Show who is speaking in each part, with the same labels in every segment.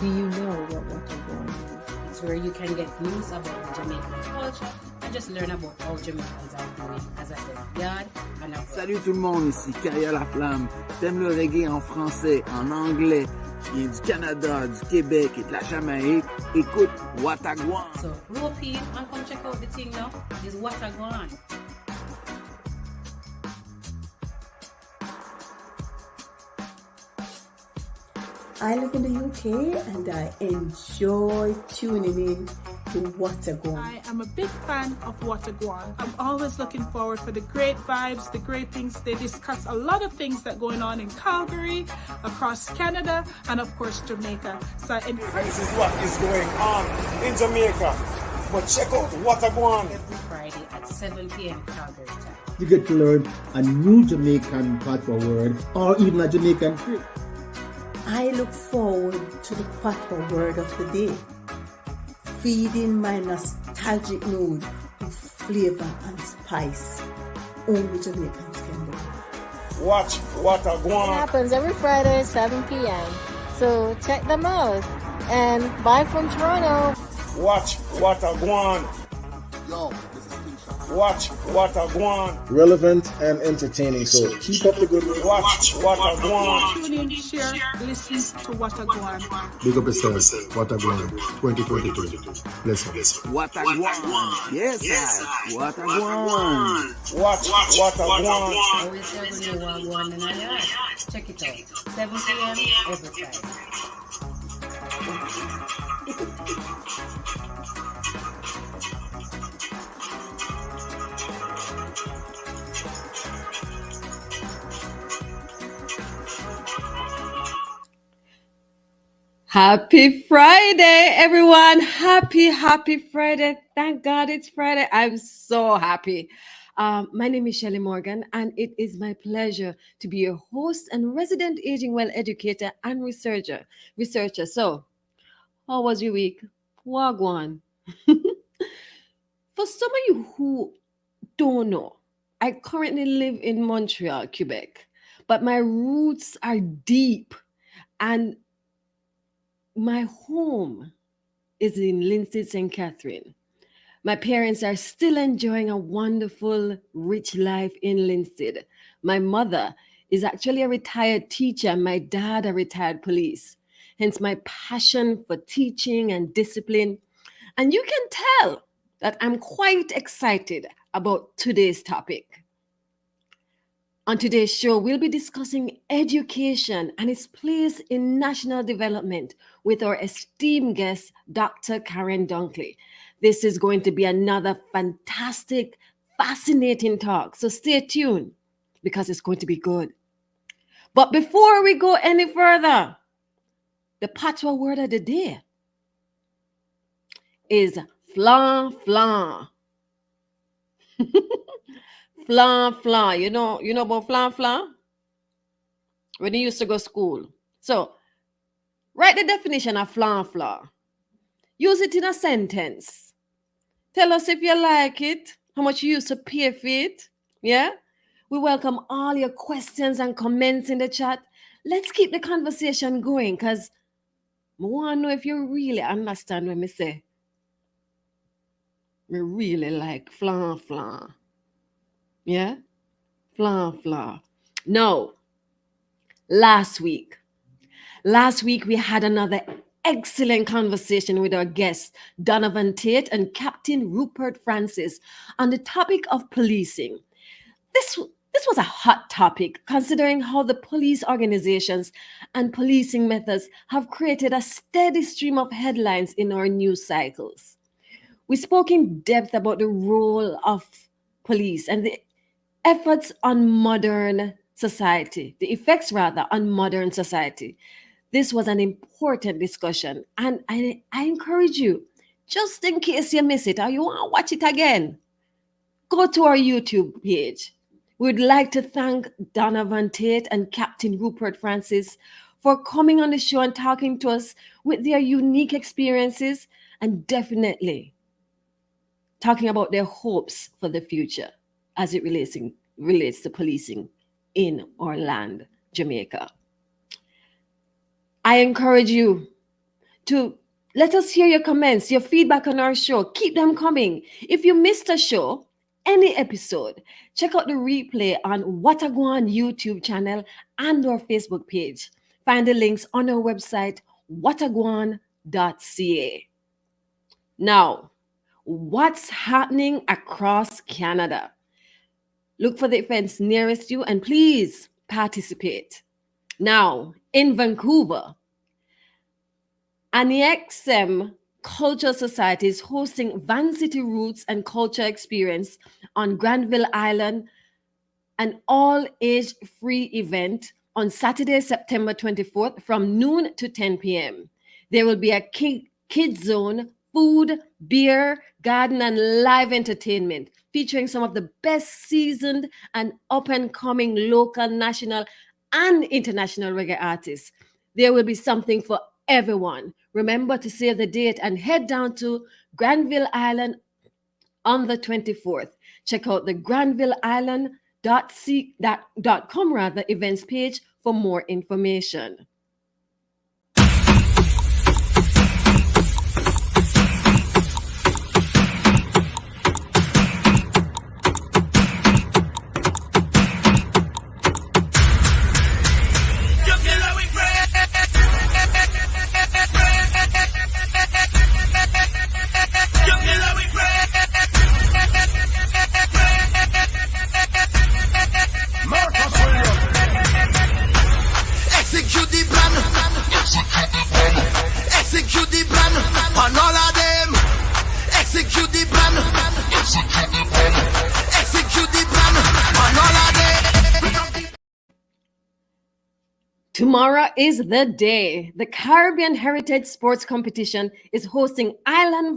Speaker 1: Do you know what Watergwan is? It's where you can get news about the Jamaican culture and just learn about how Jamaicans are doing, as I said, yard and abroad.
Speaker 2: Salut tout le monde, ici Karren La Flamme. T'aimes le reggae en français, en anglais, qui vient du Canada, du Québec et de la Jamaïque? Écoute Watergwan.
Speaker 1: So rope in and come check out the thing now. It's Watergwan.
Speaker 3: I live in the UK and I enjoy tuning in to Watergwan.
Speaker 4: I am a big fan of Watergwan. I'm always looking forward for the great vibes, the great things. They discuss a lot of things that are going on in Calgary, across Canada, and of course Jamaica. So
Speaker 5: this is what is going on in Jamaica. But check out Watergwan
Speaker 1: every Friday at 7 p.m. Calgary time.
Speaker 6: You get to learn a new Jamaican patois word or even a Jamaican trick.
Speaker 3: I look forward to the patois word of the day, feeding my nostalgic mood with flavor and spice. Only Jamaicans can do.
Speaker 5: Watch Watergwan.
Speaker 7: It happens every Friday at 7 p.m. So check them out. And bye from Toronto.
Speaker 5: Watch Watergwan.
Speaker 8: Yo, this is Keisha.
Speaker 5: Watch Watergwan.
Speaker 9: Relevant and entertaining. So keep up the good work.
Speaker 5: Watch Watergwan.
Speaker 4: tune in, share, listen to Watergwan.
Speaker 9: Big up yourself. Watergwan 2022. Blessings.
Speaker 2: Watergwan. Yes, sir. Watergwan.
Speaker 5: Watch Watergwan.
Speaker 1: Always hear the new Gwaan National. Check it out. 7 p.m. every Friday.
Speaker 10: Happy Friday, everyone. Happy Friday. Thank God it's Friday. I'm so happy. My name is Shelley Morgan, and it is my pleasure to be your host and resident aging well educator and researcher. So, how was your week? Wagwan. For some of you who don't know, I currently live in Montreal, Quebec, but my roots are deep, and my home is in Linstead, St. Catherine. My parents are still enjoying a wonderful, rich life in Linstead. My mother is actually a retired teacher, and my dad a retired police. Hence my passion for teaching and discipline. And you can tell that I'm quite excited about today's topic. On today's show, we'll be discussing education and its place in national development with our esteemed guest, Dr. Karren Dunkley. This is going to be another fantastic, fascinating talk. So stay tuned because it's going to be good. But before we go any further, the patois word of the day is flan flan. Flan flan. You know about flan flan? When you used to go to school. So, write the definition of flan flan. Use it in a sentence. Tell us if you like it, how much you used to pay for it. Yeah? We welcome all your questions and comments in the chat. Let's keep the conversation going because I want to know if you really understand what I say. We really like flan flan. Yeah? Flan flan. No. Last week we had another excellent conversation with our guests, Donovan Tate and Captain Rupert Francis, on the topic of policing. This was a hot topic, considering how the police organizations and policing methods have created a steady stream of headlines in our news cycles. We spoke in depth about the role of police and the effects on modern society. This was an important discussion, and I encourage you, just in case you miss it or you want to watch it again, go to our YouTube page. We'd like to thank Donovan Tate and Captain Rupert Francis for coming on the show and talking to us with their unique experiences and definitely talking about their hopes for the future as it relates to policing in our land, Jamaica. I encourage you to let us hear your comments, your feedback on our show. Keep them coming. If you missed a show, any episode, check out the replay on What a Gwaan YouTube channel and our Facebook page. Find the links on our website, whatagwan.ca. Now, what's happening across Canada? Look for the events nearest you and please participate. Now, in Vancouver, ANIXM Cultural Society is hosting Van City Roots and Culture Experience on Granville Island, an all-age free event on Saturday, September 24th from noon to 10 p.m. There will be a kids zone, food, beer, garden, and live entertainment featuring some of the best seasoned and up-and-coming local, national, and international reggae artists. There will be something for everyone. Remember to save the date and head down to Granville Island on the 24th. Check out the granvilleisland.com events page for more information. Tomorrow is the day. The Caribbean Heritage Sports Competition is hosting Island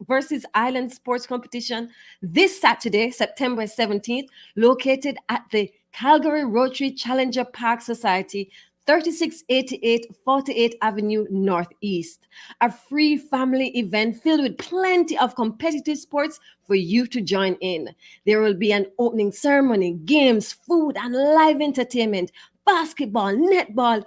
Speaker 10: versus Island Sports Competition this Saturday, September 17th, located at the Calgary Rotary Challenger Park Society, 3688 48th Avenue Northeast. A free family event filled with plenty of competitive sports for you to join in. There will be an opening ceremony, games, food, and live entertainment. Basketball, netball,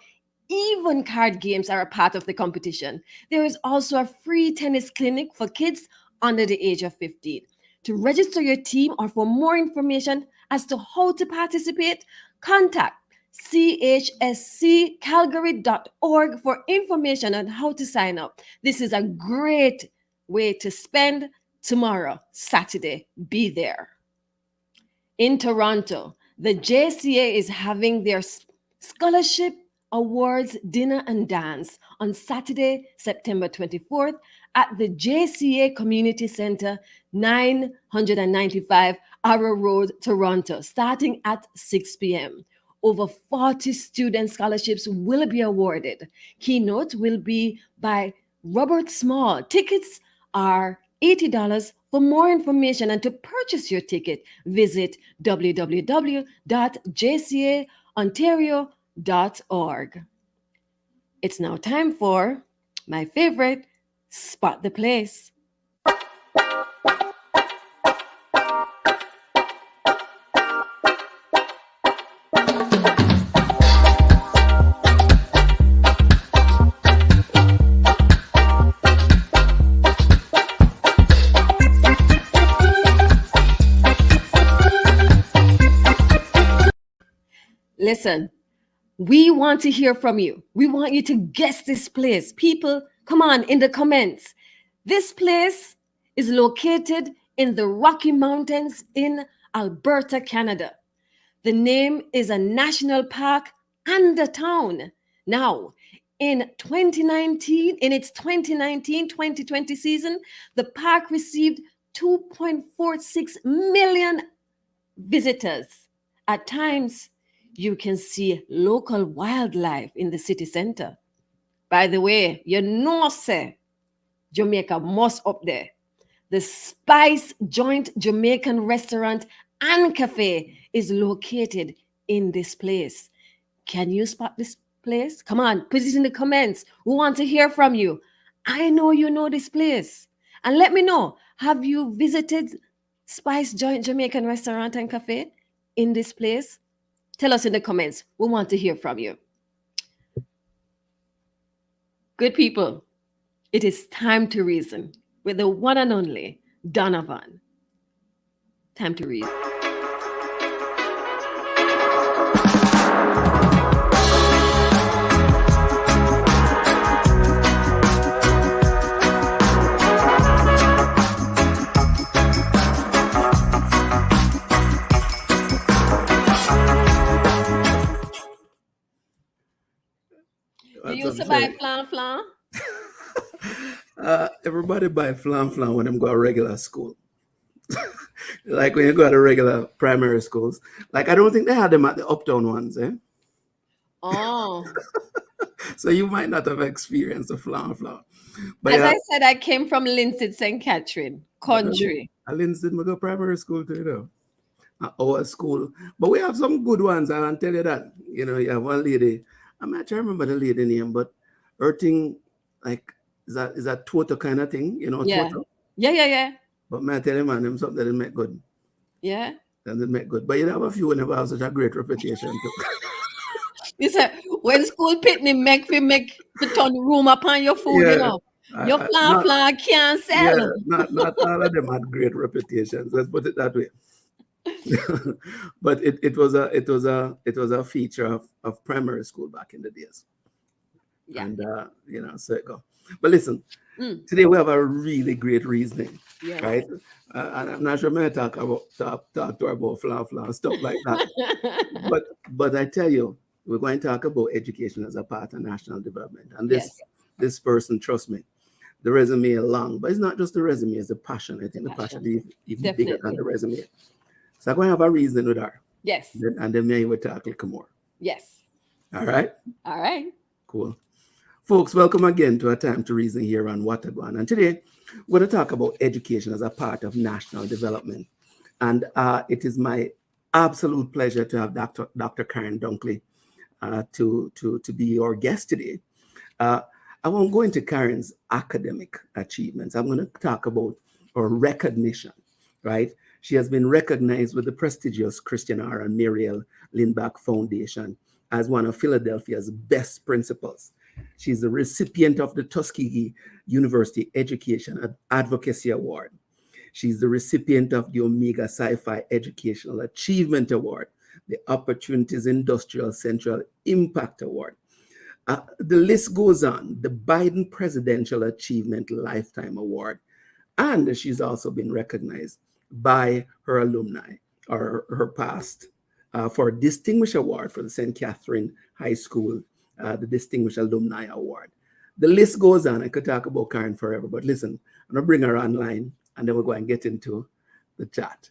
Speaker 10: even card games are a part of the competition. There is also a free tennis clinic for kids under the age of 15. To register your team or for more information as to how to participate, contact chsccalgary.org for information on how to sign up. This is a great way to spend tomorrow, Saturday. Be there. In Toronto, the JCA is having their Scholarship Awards Dinner and Dance on Saturday, September 24th at the JCA Community Center, 995 Arrow Road, Toronto, starting at 6 p.m. Over 40 student scholarships will be awarded. Keynote will be by Robert Small. Tickets are $80. For more information and to purchase your ticket, visit www.jcaontario.org. It's now time for my favorite, Spot the Place. Listen, we want to hear from you. We want you to guess this place. People, come on in the comments. This place is located in the Rocky Mountains in Alberta, Canada. The name is a national park and a town. Now, in its 2019-2020 season, the park received 2.46 million visitors. At times, you can see local wildlife in the city center. By the way, you know, say, Jamaica must up there. The Spice Joint Jamaican Restaurant and Cafe is located in this place. Can you spot this place? Come on, put it in the comments. We want to hear from you. I know you know this place. And let me know, have you visited Spice Joint Jamaican Restaurant and Cafe in this place? Tell us in the comments. We want to hear from you. Good people, It is time to reason with the one and only Donovan. Time to reason. You used to buy flan flan?
Speaker 2: Everybody buy flan flan when them go to regular school. Like when you go to regular primary schools. Like I don't think they had them at the uptown ones, eh?
Speaker 10: Oh.
Speaker 2: So you might not have experienced the flan flan. But
Speaker 10: As I said, I came from Linstead, St. Catherine, country.
Speaker 2: I Linstead, I go primary school too, you know. Our school. But we have some good ones, I'll tell you that. You know, you have one lady, I'm not sure I remember the lady name, but her thing, like, is that Toto kind of thing, you know,
Speaker 10: Yeah.
Speaker 2: Toto?
Speaker 10: Yeah.
Speaker 2: But may I tell you, man, them something that didn't make good.
Speaker 10: Yeah.
Speaker 2: That didn't make good. But you have a few who never have such a great reputation too.
Speaker 10: You said when school picnic make to turn room upon your food, you know. Your flan can't sell.
Speaker 2: Yeah, not all of them had great reputations. Let's put it that way. But it was a feature of primary school back in the days.
Speaker 10: Yeah.
Speaker 2: And you know, so it go. But listen, today we have a really great reasoning, right? And I'm not sure I'm talk to her about flan and stuff like that. but I tell you, we're going to talk about education as a part of national development. And this person, trust me, the resume is long, but it's not just the resume, it's the passion. I think the passion is even bigger than the resume. So I'm going to have a reason with her.
Speaker 10: Yes.
Speaker 2: And then maybe we'll talk a little more.
Speaker 10: Yes.
Speaker 2: All right?
Speaker 10: All right.
Speaker 2: Cool. Folks, welcome again to A Time to Reason here on Gwaan. And today, we're going to talk about education as a part of national development. And it is my absolute pleasure to have Dr. Karren Dunkley to be your guest today. I won't go into Karren's academic achievements. I'm going to talk about her recognition, right? She has been recognized with the prestigious Christian R. and Muriel Lindbach Foundation as one of Philadelphia's best principals. She's the recipient of the Tuskegee University Education Advocacy Award. She's the recipient of the Omega Sci-Fi Educational Achievement Award, the Opportunities Industrial Central Impact Award. The list goes on, the Biden Presidential Achievement Lifetime Award. And she's also been recognized by her alumni or her past for a Distinguished Award for the St. Catherine High School, the Distinguished Alumni Award. The list goes on. I could talk about Karren forever, but listen, I'm going to bring her online and then we're going to get into the chat.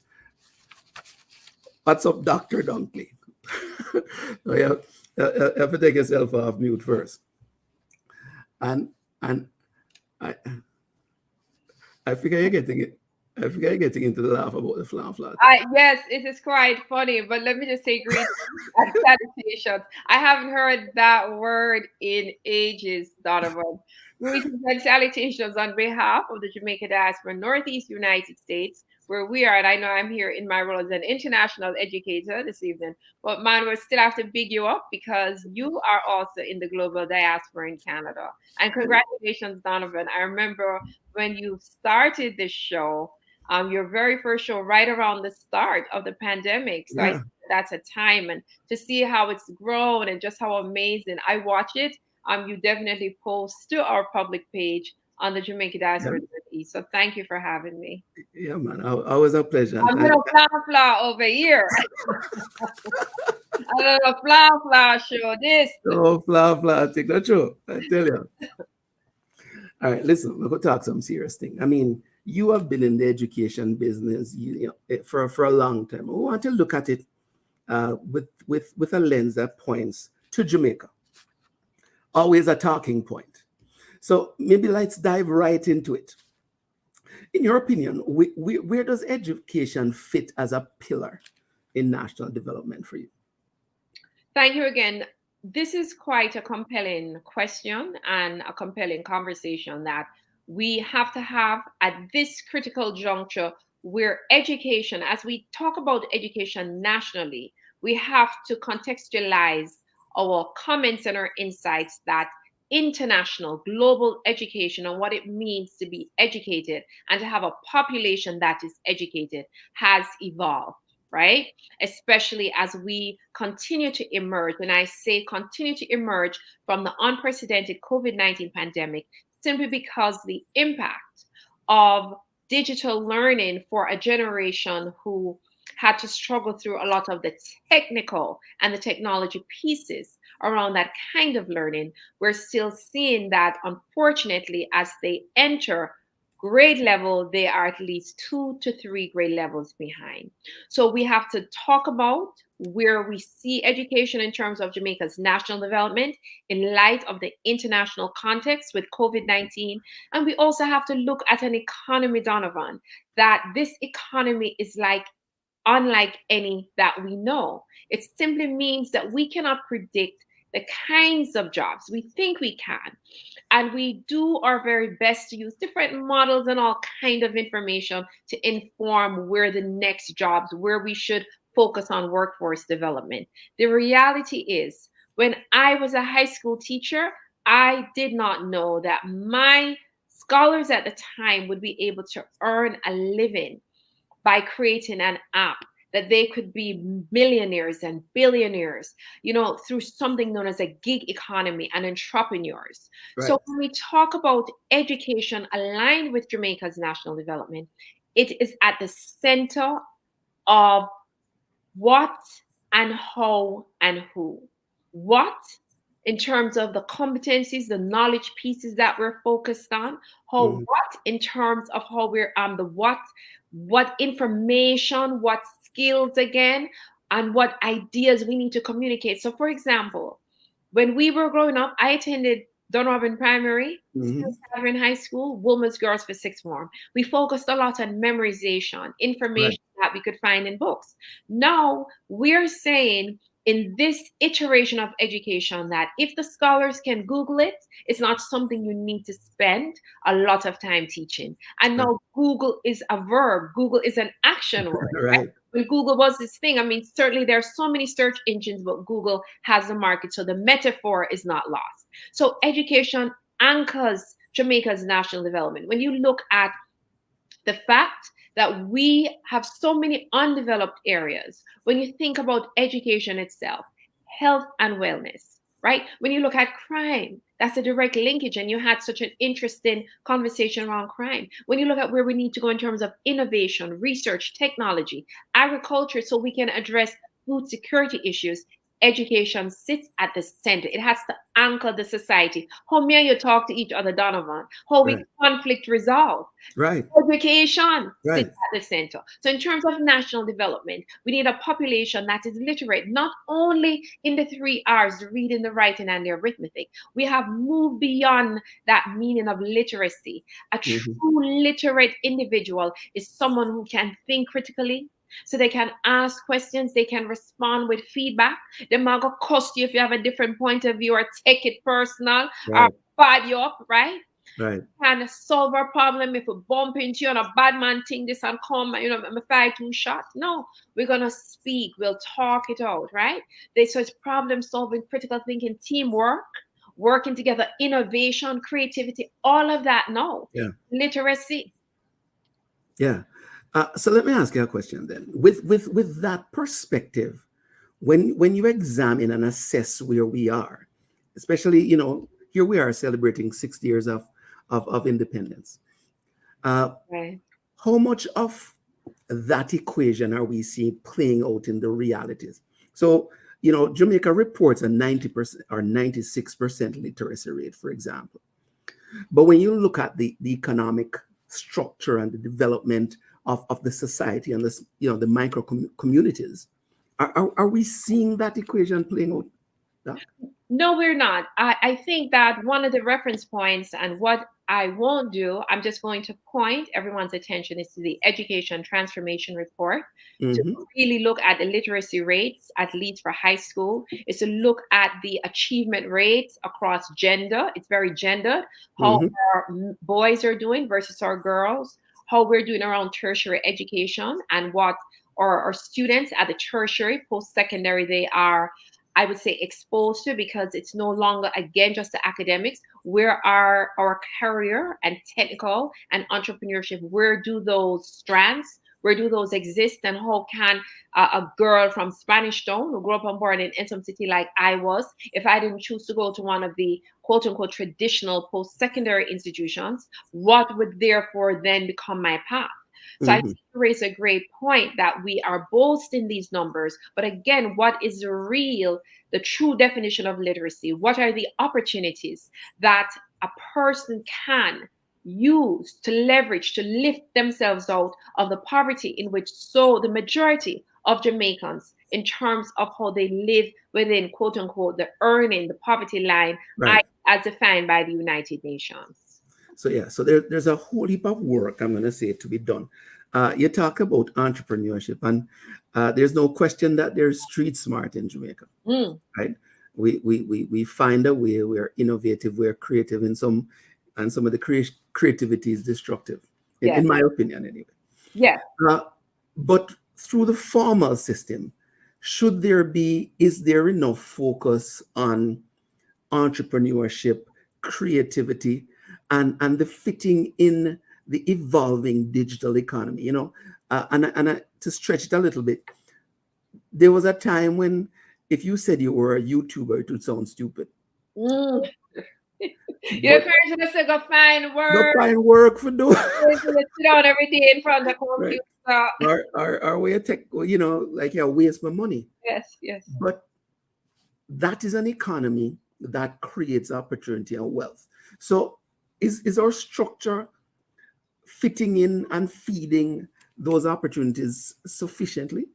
Speaker 2: What's up, Dr. Dunkley? So you have to take yourself off mute first. And I figure you're getting it. I figure you're getting into the laugh about the flan.
Speaker 11: Yes, it is quite funny, but let me just say greetings and salutations. I haven't heard that word in ages, Donovan. Greetings and salutations on behalf of the Jamaica diaspora, Northeast United States, where we are, and I know I'm here in my role as an international educator this evening, but man, we still have to big you up because you are also in the global diaspora in Canada. And congratulations, Donovan. I remember when you started this show, your very first show right around the start of the pandemic. So I that's a time, and to see how it's grown and just how amazing. I watch it. You definitely post to our public page on the Jamaica Diaspora East. So thank you for having me.
Speaker 2: Yeah, man. Always a pleasure.
Speaker 11: I'm going to fly over here. I'm going to fly show this.
Speaker 2: Oh, fly, take that show. I tell you. All right, listen, we're going to talk some serious thing. I mean, you have been in the education business for a long time. We want to look at it with a lens that points to Jamaica. Always a talking point. So maybe let's dive right into it. In your opinion, where does education fit as a pillar in national development for you?
Speaker 11: Thank you again. This is quite a compelling question and a compelling conversation that we have to have at this critical juncture where education, as we talk about education nationally, we have to contextualize our comments and our insights that international, global education and what it means to be educated and to have a population that is educated has evolved, right? Especially as we continue to emerge, and I say continue to emerge from the unprecedented COVID-19 pandemic, simply because the impact of digital learning for a generation who had to struggle through a lot of the technical and the technology pieces around that kind of learning, we're still seeing that, unfortunately, as they enter grade level, they are at least 2 to 3 grade levels behind. So we have to talk about where we see education in terms of Jamaica's national development in light of the international context with COVID-19. And we also have to look at an economy, Donovan, that this economy is like unlike any that we know. It simply means that we cannot predict the kinds of jobs we think we can. And we do our very best to use different models and all kind of information to inform where the next jobs, where we should focus on workforce development. The reality is, when I was a high school teacher, I did not know that my scholars at the time would be able to earn a living by creating an app, that they could be millionaires and billionaires, through something known as a gig economy and entrepreneurs. Right. So when we talk about education aligned with Jamaica's national development, it is at the center of what and how and who. What, in terms of the competencies, the knowledge pieces that we're focused on. How, what, in terms of how we're the what information, what skills again, and what ideas we need to communicate. So, for example, when we were growing up, I attended Donovan Primary, in high school, Women's Girls for sixth form. We focused a lot on memorization, information that we could find in books. Now we're saying, in this iteration of education, that if the scholars can Google it, it's not something you need to spend a lot of time teaching. And now Google is a verb. Google is an action word. Right? When Google was this thing, I mean, certainly there are so many search engines, but Google has the market. So the metaphor is not lost. So education anchors Jamaica's national development. When you look at the fact that we have so many undeveloped areas, when you think about education itself, health and wellness, right? When you look at crime, that's a direct linkage, and you had such an interesting conversation around crime. When you look at where we need to go in terms of innovation, research, technology, agriculture, so we can address food security issues, education sits at the center. It has to anchor the society. How may you talk to each other, Donovan? How we conflict resolve. Education sits at the center. So in terms of national development, we need a population that is literate, not only in the 3 R's, the reading, the writing, and the arithmetic. We have moved beyond that meaning of literacy. A true literate individual is someone who can think critically, so they can ask questions, they can respond with feedback. They might go cost you if you have a different point of view, or take it personal, or bad you up, right? Can solve a problem if we bump into you and a bad man think this and come, I'm a fight two shot. No, we're gonna speak, we'll talk it out, right? So it's problem solving, critical thinking, teamwork, working together, innovation, creativity, all of that. No, literacy.
Speaker 2: So let me ask you a question then. With that perspective, when you examine and assess where we are, especially, here we are celebrating 60 years of independence. How much of that equation are we seeing playing out in the realities? So, Jamaica reports a 90% or 96% literacy rate, for example. But when you look at the economic structure and the development of the society and this, the micro communities, are we seeing that equation playing out?
Speaker 11: No, we're not. I think that one of the reference points, and what I won't do, I'm just going to point everyone's attention, is to the Education Transformation Report, to really look at the literacy rates, at least for high school, is to look at the achievement rates across gender. It's very gendered, how our boys are doing versus our girls, how we're doing around tertiary education, and what our students at the tertiary, post-secondary, they are I would say, exposed to, because it's no longer, again, just the academics. Where are our career and technical and entrepreneurship? Where do those strands, where do those exist? And how can a girl from Spanish Town who grew up and born in some city like I was, if I didn't choose to go to one of the quote unquote traditional post-secondary institutions, what would therefore then become my path? So I think you raise a great point that we are boasting these numbers, but again, what is the true definition of literacy? What are the opportunities that a person can use to leverage, to lift themselves out of the poverty in which the majority of Jamaicans, in terms of how they live within quote unquote the poverty line,
Speaker 2: Right.
Speaker 11: as defined by the United Nations.
Speaker 2: So yeah, so there's a whole heap of work, I'm going to say, to be done. You talk about entrepreneurship, and there's no question that there's street smart in Jamaica, right? We find a way. We're innovative. We're creative and some of the creativity is destructive, in my opinion, anyway.
Speaker 11: Yeah.
Speaker 2: But through the formal system, is there enough focus on entrepreneurship, creativity, and the fitting in the evolving digital economy, and to stretch it a little bit, there was a time when if you said you were a YouTuber, it would sound stupid.
Speaker 11: Your parents would say, go find work.
Speaker 2: Go find work for doing.
Speaker 11: Sit down every day in front of the computer.
Speaker 2: Right. Our way of tech, waste my money.
Speaker 11: Yes.
Speaker 2: But that is an economy that creates opportunity and wealth. So is our structure fitting in and feeding those opportunities sufficiently?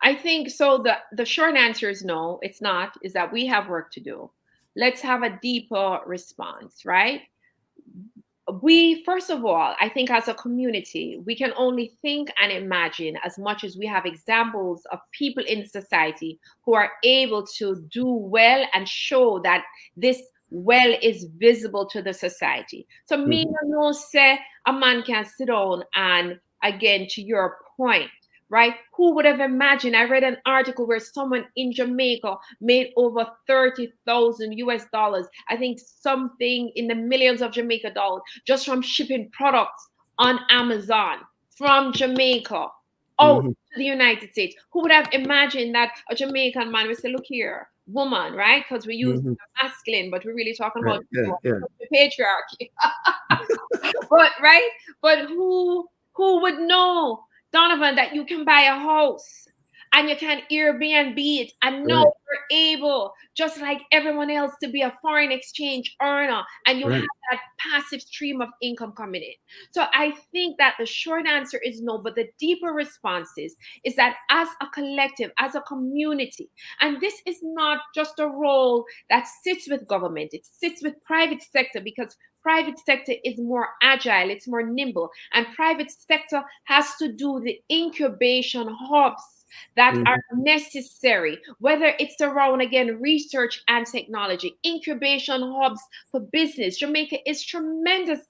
Speaker 11: I think so. The short answer is no, it's not, is that we have work to do. Let's have a deeper response, right? We, first of all, I think as a community, we can only think and imagine as much as we have examples of people in society who are able to do well and show that this well is visible to the society. So me no say a man can sit down and, again, to your point, right? Who would have imagined? I read an article where someone in Jamaica made over $30,000 US. I think something in the millions of Jamaica dollars just from shipping products on Amazon from Jamaica out to the United States. Who would have imagined that a Jamaican man would say, look here, woman, right? Because we use masculine, but we're really talking about the patriarchy. But who would know, Donovan, that you can buy a house and you can Airbnb it and know you're able, just like everyone else, to be a foreign exchange earner, and you have that passive stream of income coming in. So I think that the short answer is no, but the deeper response is that as a collective, as a community, and this is not just a role that sits with government, it sits with private sector, because private sector is more agile, it's more nimble, and private sector has to do the incubation hubs that are necessary, whether it's around, again, research and technology, incubation hubs for business. Jamaica is tremendous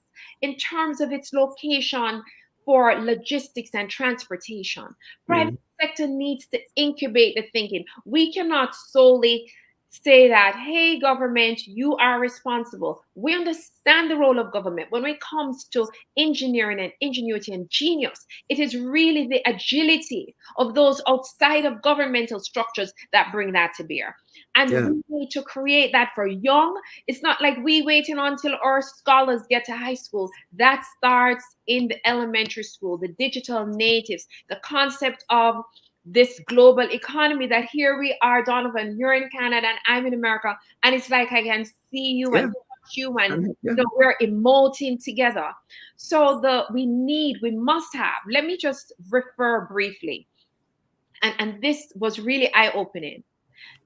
Speaker 11: in terms of its location for logistics and transportation. Private sector needs to incubate the thinking. We cannot solely say that, hey, government, you are responsible. We understand the role of government when it comes to engineering and ingenuity and genius. It is really the agility of those outside of governmental structures that bring that to bear. And we need to create that for young. It's not like we waiting until our scholars get to high school. That starts in the elementary school, the digital natives, the concept of this global economy, that here we are, Donovan, you're in Canada and I'm in America, and it's like I can see you and touch you, and we're emoting together. So we must have, let me just refer briefly, and this was really eye-opening.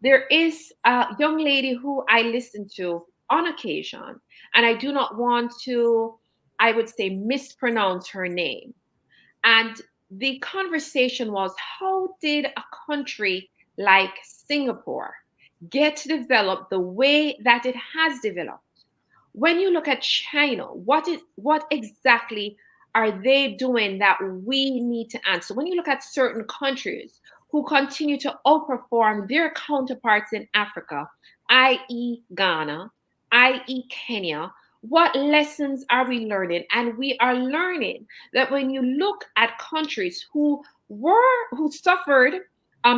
Speaker 11: There is a young lady who I listen to on occasion, and I do not want to, I would say, mispronounce her name. And the conversation was, how did a country like Singapore get to develop the way that it has developed? When you look at China, what exactly are they doing that we need to answer? When you look at certain countries who continue to outperform their counterparts in Africa, i.e. Ghana, i.e. Kenya, what lessons are we learning? And we are learning that when you look at countries who suffered,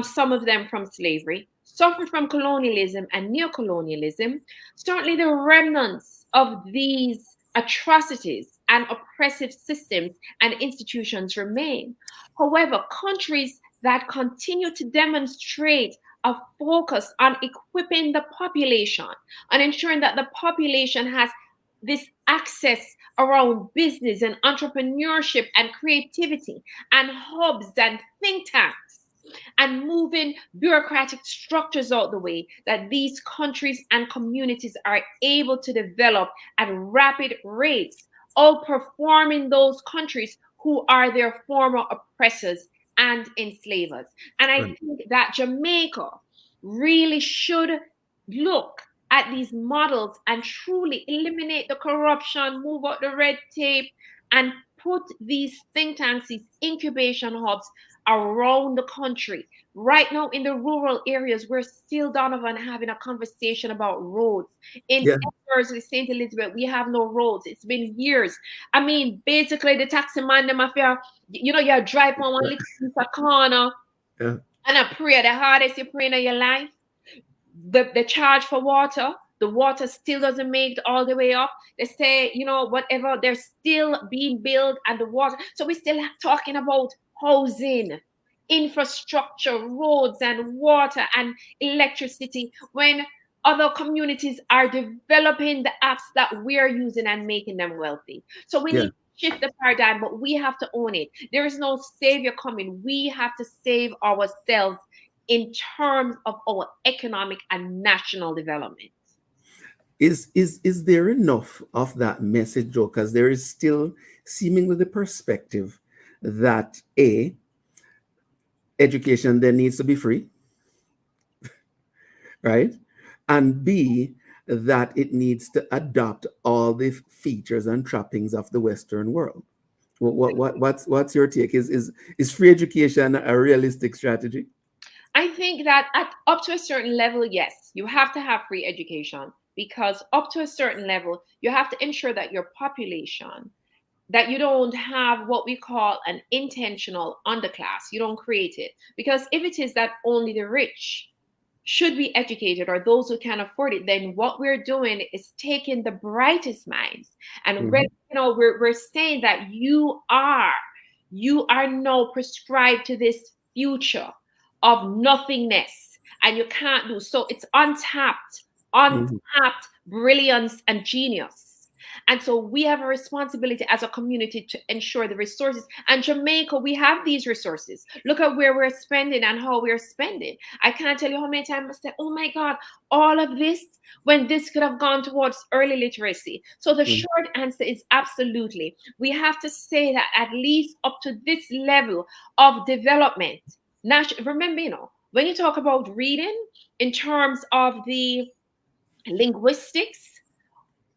Speaker 11: some of them from slavery, suffered from colonialism and neocolonialism, certainly the remnants of these atrocities and oppressive systems and institutions remain. However, countries that continue to demonstrate a focus on equipping the population, on ensuring that the population has this access around business and entrepreneurship and creativity and hubs and think tanks, and moving bureaucratic structures out the way, that these countries and communities are able to develop at rapid rates, outperforming those countries who are their former oppressors and enslavers. And I think that Jamaica really should look at these models and truly eliminate the corruption, move out the red tape, and put these think tanks, these incubation hubs around the country. Right now in the rural areas, we're still, Donovan, having a conversation about roads. In Edwards, St. Elizabeth, we have no roads. It's been years. I mean, basically the taxi man, them affair, you drive on one little piece of corner and I pray the hardest you pray in your life. The charge for water, the water still doesn't make it all the way up. They say, whatever, they're still being built and the water. So we're still talking about housing, infrastructure, roads and water and electricity, when other communities are developing the apps that we're using and making them wealthy. So we need to shift the paradigm, but we have to own it. There is no savior coming. We have to save ourselves in terms of our economic and national development.
Speaker 2: Is there enough of that message, Joe? Because there is still seemingly the perspective that education then needs to be free, right? And B, that it needs to adopt all the features and trappings of the Western world. What's your take? Is free education a realistic strategy?
Speaker 11: I think that up to a certain level, yes, you have to have free education, because up to a certain level, you have to ensure that your population, that you don't have what we call an intentional underclass. You don't create it. Because if it is that only the rich should be educated, or those who can afford it, then what we're doing is taking the brightest minds and we're saying that you are now prescribed to this future of nothingness, and you can't do so. It's untapped brilliance and genius. And so we have a responsibility as a community to ensure the resources. And Jamaica, we have these resources. Look at where we're spending and how we're spending. I can't tell you how many times I said, oh my God, all of this, when this could have gone towards early literacy. So the short answer is absolutely. We have to say that at least up to this level of development. Remember, when you talk about reading in terms of the linguistics,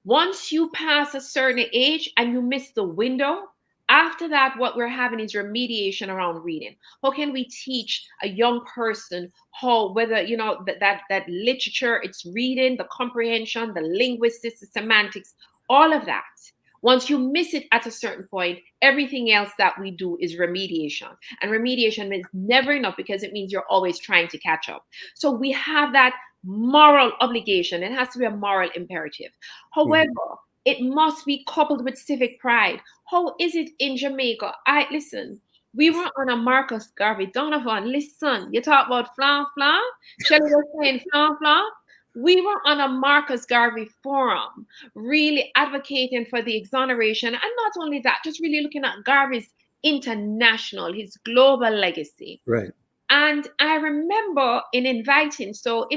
Speaker 11: once you pass a certain age and you miss the window, after that, what we're having is remediation around reading. How can we teach a young person whether, that literature, it's reading, the comprehension, the linguistics, the semantics, all of that. Once you miss it at a certain point, everything else that we do is remediation. And remediation means never enough, because it means you're always trying to catch up. So we have that moral obligation. It has to be a moral imperative. However, it must be coupled with civic pride. How is it in Jamaica? Listen, we were on a Marcus Garvey. Donovan, listen, you talk about flan. Shelley was saying flan. We were on a Marcus Garvey forum, really advocating for the exoneration. And not only that, just really looking at Garvey's international, his global legacy.
Speaker 2: Right.
Speaker 11: And I remember in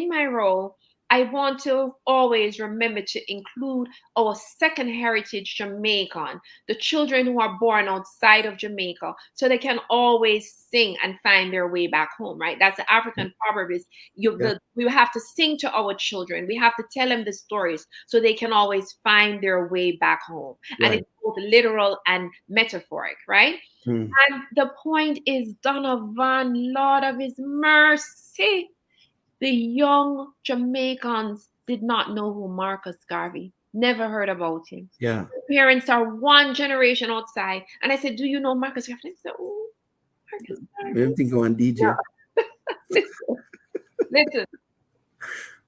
Speaker 11: my role, I want to always remember to include our second heritage Jamaican, the children who are born outside of Jamaica, so they can always sing and find their way back home, right? That's the African proverb is we have to sing to our children. We have to tell them the stories so they can always find their way back home. Right. And it's both literal and metaphoric, right?
Speaker 2: Mm.
Speaker 11: And the point is, Donovan, Lord of his mercy, the young Jamaicans did not know who Marcus Garvey, never heard about him.
Speaker 2: Yeah.
Speaker 11: Parents are one generation outside. And I said, do you know Marcus Garvey? I said, oh, Marcus Garvey.
Speaker 2: I'm thinking on DJ.
Speaker 11: Listen.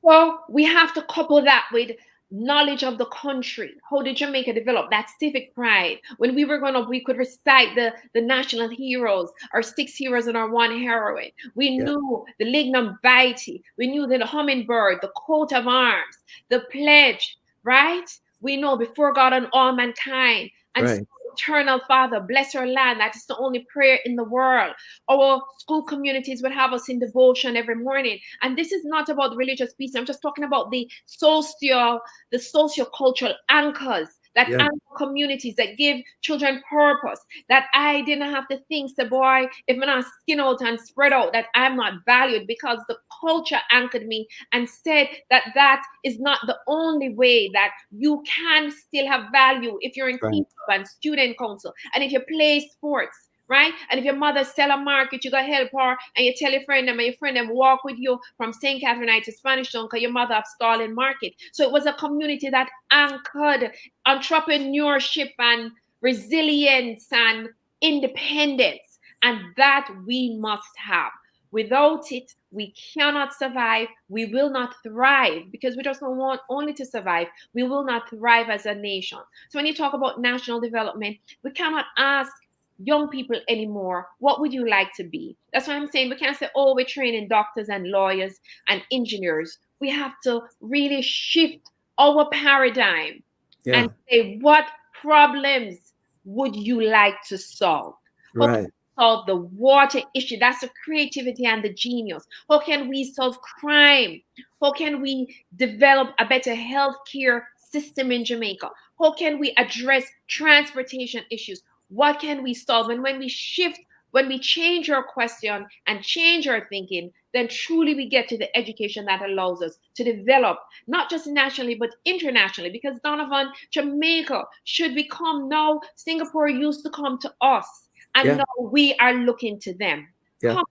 Speaker 11: So we have to couple that with knowledge of the country. How did Jamaica develop that civic pride? When we were growing up, we could recite the national heroes, our 6 heroes and our 1 heroine. We knew the Lignum Vitae. We knew the hummingbird, the coat of arms, the pledge, right? We know before God and all mankind. And
Speaker 2: Right.
Speaker 11: Eternal Father, bless our land. That is the only prayer in the world. Our school communities would have us in devotion every morning. And this is not about the religious piece. I'm just talking about the socio-cultural anchors that anchor communities, that give children purpose, that I didn't have to think, say, boy, if I'm not skin out and spread out, that I'm not valued, because the culture anchored me and said that that is not the only way that you can still have value if you're in team and student council, and if you play sports, right? And if your mother sell a market, you gotta help her, and you tell your friend them, and your friend them walk with you from St. Catherine to Spanish Town because your mother have stall in market. So it was a community that anchored entrepreneurship and resilience and independence, and that we must have. Without it, we cannot survive. We will not thrive, because we just don't want only to survive. We will not thrive as a nation. So when you talk about national development, we cannot ask young people anymore, what would you like to be? That's what I'm saying. We can't say, oh, we're training doctors and lawyers and engineers. We have to really shift our paradigm and say, what problems would you like to solve?
Speaker 2: Right.
Speaker 11: Solve the water issue. That's the creativity and the genius. How can we solve crime? How can we develop a better healthcare system in Jamaica? How can we address transportation issues? What can we solve? And when we shift, when we change our question and change our thinking, then truly we get to the education that allows us to develop, not just nationally, but internationally. Because Donovan, Jamaica should become, now Singapore used to come to us, and now we are looking to them. Come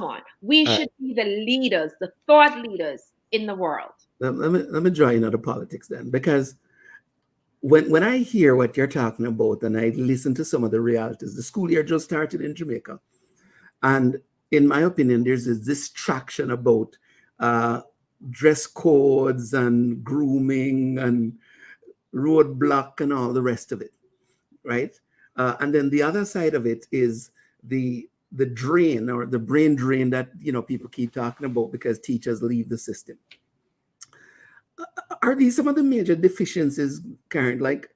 Speaker 11: on. We should be the leaders, the thought leaders in the world.
Speaker 2: Let me draw in other politics then, because when I hear what you're talking about and I listen to some of the realities, the school year just started in Jamaica. And in my opinion, there's this distraction about dress codes and grooming and roadblock and all the rest of it, right? And then the other side of it is the drain, or the brain drain, that people keep talking about because teachers leave the system. Are these some of the major deficiencies, Karren? Like,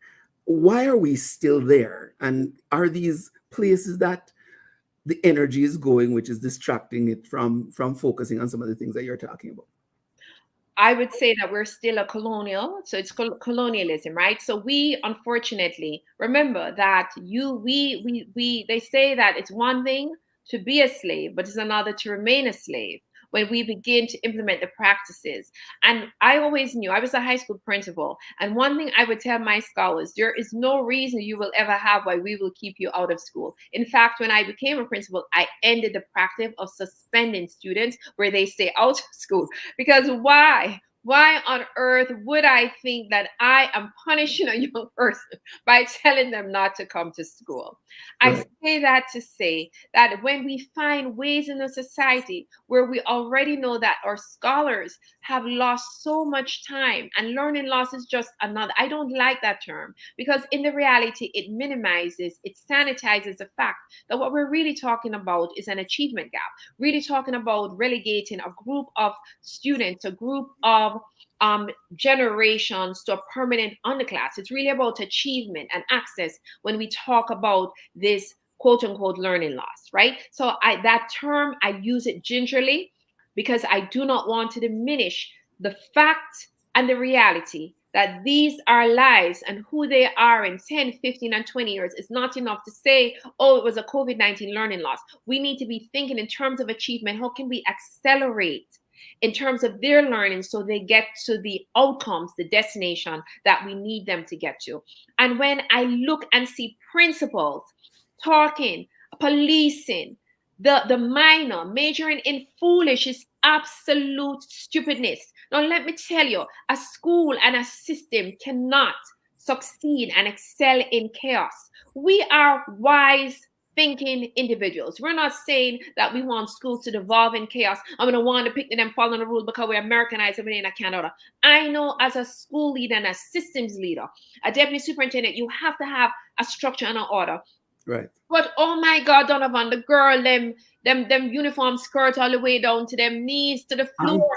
Speaker 2: why are we still there? And are these places that the energy is going, which is distracting it from focusing on some of the things that you're talking about?
Speaker 11: I would say that we're still a colonial, so it's colonialism, right? So we, unfortunately, remember that they say that it's one thing to be a slave, but it's another to remain a slave when we begin to implement the practices. And I always knew, I was a high school principal, and one thing I would tell my scholars, there is no reason you will ever have why we will keep you out of school. In fact, when I became a principal, I ended the practice of suspending students where they stay out of school. Because why? Why on earth would I think that I am punishing a young person by telling them not to come to school? I say that to say that when we find ways in a society where we already know that our scholars have lost so much time, and learning loss is just another, I don't like that term, because in the reality, it minimizes, it sanitizes the fact that what we're really talking about is an achievement gap, really talking about relegating a group of students, a group of generations to a permanent underclass. It's really about achievement and access when we talk about this quote unquote learning loss, right? So that term, I use it gingerly because I do not want to diminish the fact and the reality that these are lives, and who they are in 10, 15, and 20 years is not enough to say, oh, it was a COVID-19 learning loss. We need to be thinking in terms of achievement. How can we accelerate in terms of their learning so they get to the outcomes, the destination that we need them to get to? And when I look and see principals talking, policing, the minor, majoring in foolish is absolute stupidness. Now, let me tell you, a school and a system cannot succeed and excel in chaos. We are wise, thinking individuals. We're not saying that we want schools to devolve in chaos. I'm going to want to pick them following the rule because we're Americanized and we're in Canada. I know as a school leader and a systems leader, a deputy superintendent, you have to have a structure and an order.
Speaker 2: Right.
Speaker 11: But oh my God, Donovan, the girl, them uniform skirt all the way down to them knees to the floor.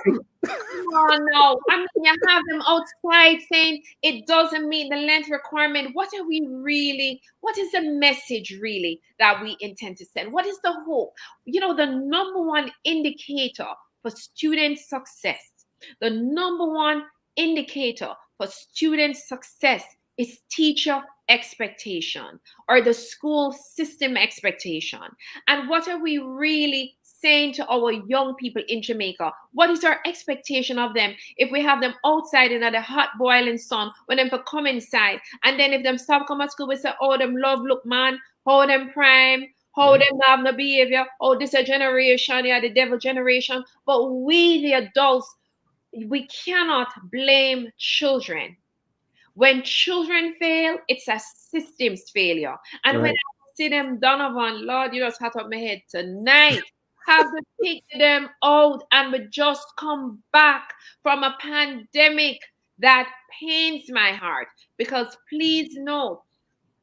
Speaker 11: Come on now. I mean, you have them outside saying it doesn't meet the length requirement. What is the message really that we intend to send? What is the hope? You know, the number one indicator for student success, the number one indicator for student success is teacher expectation or the school system expectation. And what are we really saying to our young people in Jamaica? What is our expectation of them if we have them outside in the hot boiling sun when them for come inside? And then if them stop come at school, we say, oh, them love look man, how them prime, how them have no behavior, oh, this a generation, yeah, the devil generation. But we, the adults, we cannot blame children. When children fail, it's a systems failure. And when I see them, Donovan, Lord, you just hot up my head tonight. Have to pick them out and we just come back from a pandemic that pains my heart. Because please know,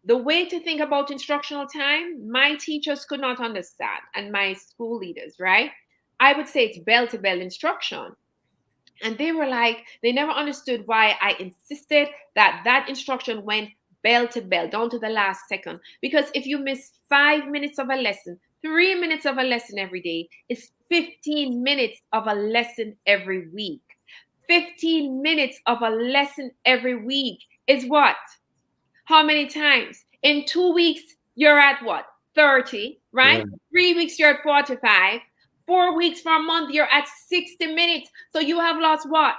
Speaker 11: the way to think about instructional time, my teachers could not understand, and my school leaders, right? I would say it's bell-to-bell instruction. And they were like, they never understood why I insisted that instruction went bell to bell, down to the last second. Because if you miss 5 minutes of a lesson, 3 minutes of a lesson every day, it's 15 minutes of a lesson every week. 15 minutes of a lesson every week is what? How many times? In 2 weeks, you're at what? 30, right? Yeah. 3 weeks, you're at 45. 4 weeks for a month, you're at 60 minutes. So you have lost what?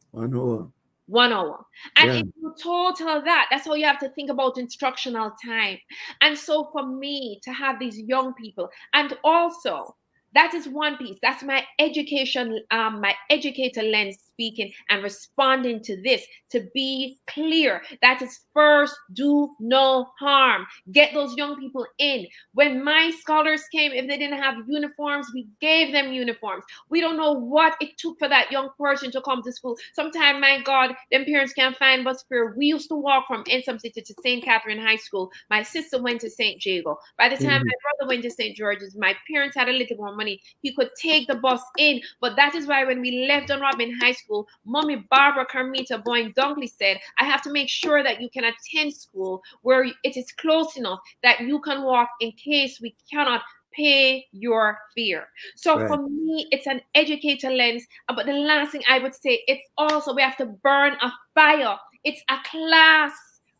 Speaker 2: 1 hour.
Speaker 11: 1 hour. And if you total that, that's how you have to think about instructional time. And so for me to have these young people, and also that is one piece. That's my education, my educator lens speaking and responding to this, to be clear. That is first, do no harm. Get those young people in. When my scholars came, if they didn't have uniforms, we gave them uniforms. We don't know what it took for that young person to come to school. Sometimes, my God, them parents can't find bus fare. We used to walk from Ensom City to St. Catherine High School. My sister went to St. Jago. By the time my brother went to St. George's, my parents had a little more money. He could take the bus in. But that is why when we left on Robin High School, Mommy Barbara Carmita Gwaan Dunkley said, I have to make sure that you can attend school where it is close enough that you can walk in case we cannot pay your fare. So for me, it's an educator lens. But the last thing I would say, it's also we have to burn a fire. It's a class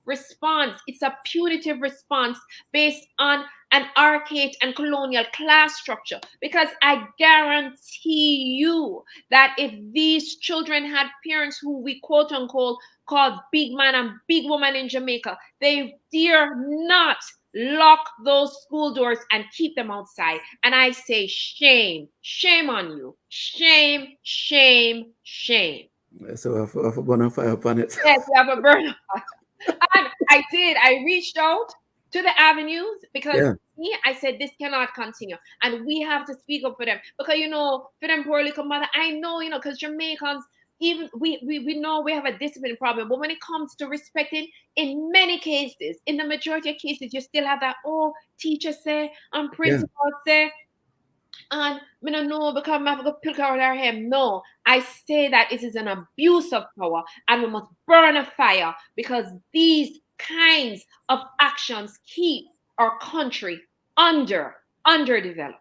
Speaker 11: response. It's a punitive response based on an archaic and colonial class structure. Because I guarantee you that if these children had parents who we quote unquote called big man and big woman in Jamaica, they dare not lock those school doors and keep them outside. And I say shame, shame on you. Shame, shame, shame.
Speaker 2: So I have a burn of fire upon it.
Speaker 11: Yes, we have a burn of fire. And I reached out to the avenues because I said this cannot continue and we have to speak up for them because for them poor little mother, I know because Jamaicans, even we know we have a discipline problem, but when it comes to respecting, in many cases, in the majority of cases, you still have that, oh, teacher say and principal say, and I don't know because I have to pick out our hair. No, I say that it is an abuse of power and we must burn a fire because these kinds of actions keep our country underdeveloped.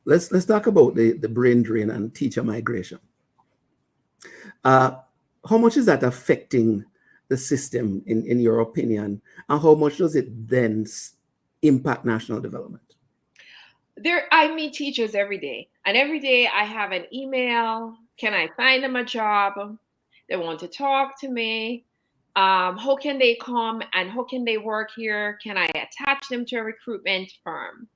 Speaker 2: Let's talk about the brain drain and teacher migration. How much is that affecting the system in your opinion, and how much does it then impact national development?
Speaker 11: I meet teachers every day, and every day I have an email. Can I find them a job? They want to talk to me. How can they come and how can they work here? Can I attach them to a recruitment firm?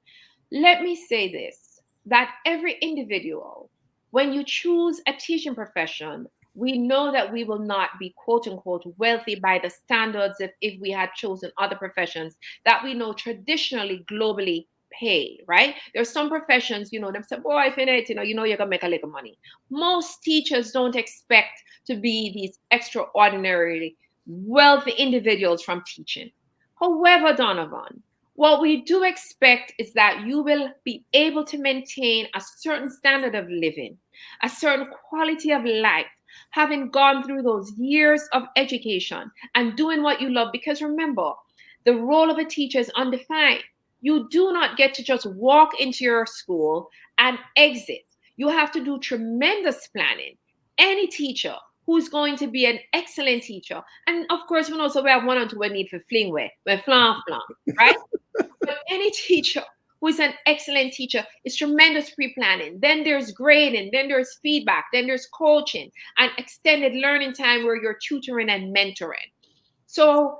Speaker 11: Let me say this, that every individual, when you choose a teaching profession, we know that we will not be quote unquote wealthy by the standards of if we had chosen other professions that we know traditionally globally pay, right? There's some professions, them say, boy, if in it, you're gonna make a little money. Most teachers don't expect to be these extraordinarily wealthy individuals from teaching. However, Donovan, what we do expect is that you will be able to maintain a certain standard of living, a certain quality of life, having gone through those years of education and doing what you love. Because remember, the role of a teacher is undefined. You do not get to just walk into your school and exit. You have to do tremendous planning. Any teacher who's going to be an excellent teacher, and of course, we also have one on two we need for fling way, we flan, right? But any teacher who is an excellent teacher is tremendous pre-planning. Then there's grading, then there's feedback, then there's coaching and extended learning time where you're tutoring and mentoring. So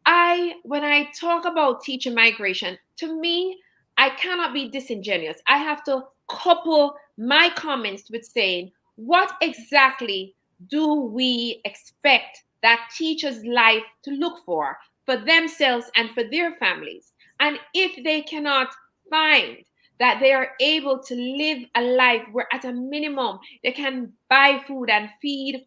Speaker 11: when I talk about teacher migration, to me, I cannot be disingenuous. I have to couple my comments with saying, what exactly do we expect that teacher's life to look for themselves and for their families? And if they cannot find that they are able to live a life where at a minimum they can buy food and feed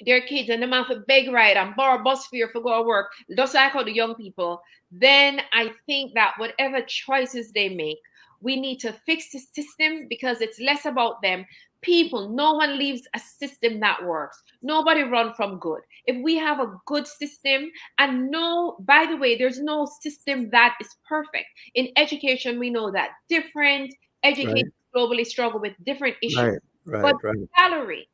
Speaker 11: their kids and them have to beg ride and borrow bus fare for go to work, just like how the young people, then I think that whatever choices they make, we need to fix the system because it's less about them. People, no one leaves a system that works. Nobody run from good. If we have a good system, and by the way, there's no system that is perfect. In education, we know that different educators globally struggle with different issues. But salary,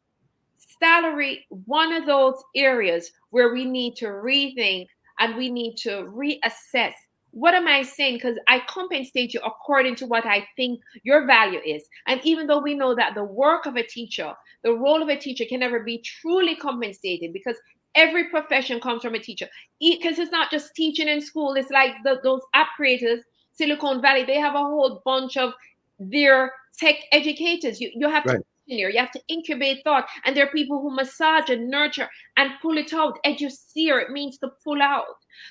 Speaker 11: one of those areas where we need to rethink and we need to reassess. What am I saying? Because I compensate you according to what I think your value is. And even though we know that the work of a teacher, the role of a teacher can never be truly compensated because every profession comes from a teacher. Because it's not just teaching in school. It's like those app creators, Silicon Valley, they have a whole bunch of their tech educators. You have to you have to incubate thought, and there are people who massage and nurture and pull it out. Eduseer, it means to pull out.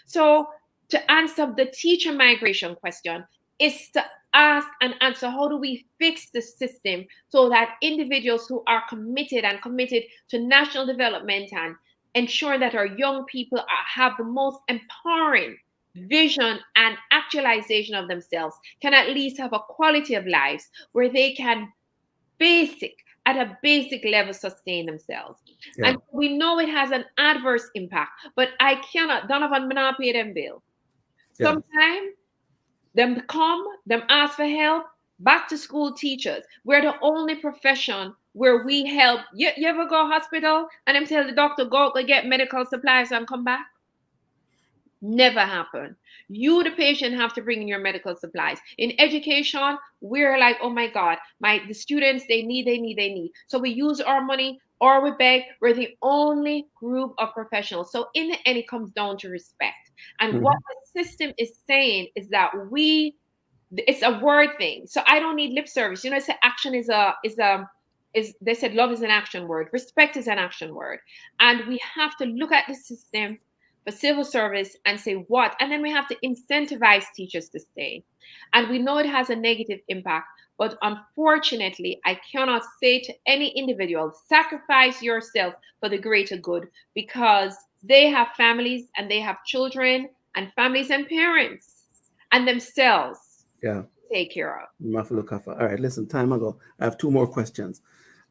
Speaker 11: So to answer the teacher migration question is to ask and answer, how do we fix the system so that individuals who are committed to national development and ensuring that our young people have the most empowering vision and actualization of themselves can at least have a quality of lives where they can at a basic level sustain themselves. And we know it has an adverse impact, but I cannot, Donovan, me not pay them bill. Sometimes them ask for help. Back to school teachers, we're the only profession where we help. You ever go hospital and them tell the doctor, go get medical supplies and come back? Never happen. You, the patient, have to bring in your medical supplies. In education, we're like, oh my God, the students, they need. So we use our money or we beg. We're the only group of professionals. So in the end, it comes down to respect. And what the system is saying is that it's a word thing. So I don't need lip service. They say action they said love is an action word. Respect is an action word. And we have to look at the system for civil service and say what, and then we have to incentivize teachers to stay. And we know it has a negative impact, but unfortunately, I cannot say to any individual, sacrifice yourself for the greater good, because they have families and they have children and families and parents and themselves to take care of.
Speaker 2: All right, listen, time ago. I have two more questions.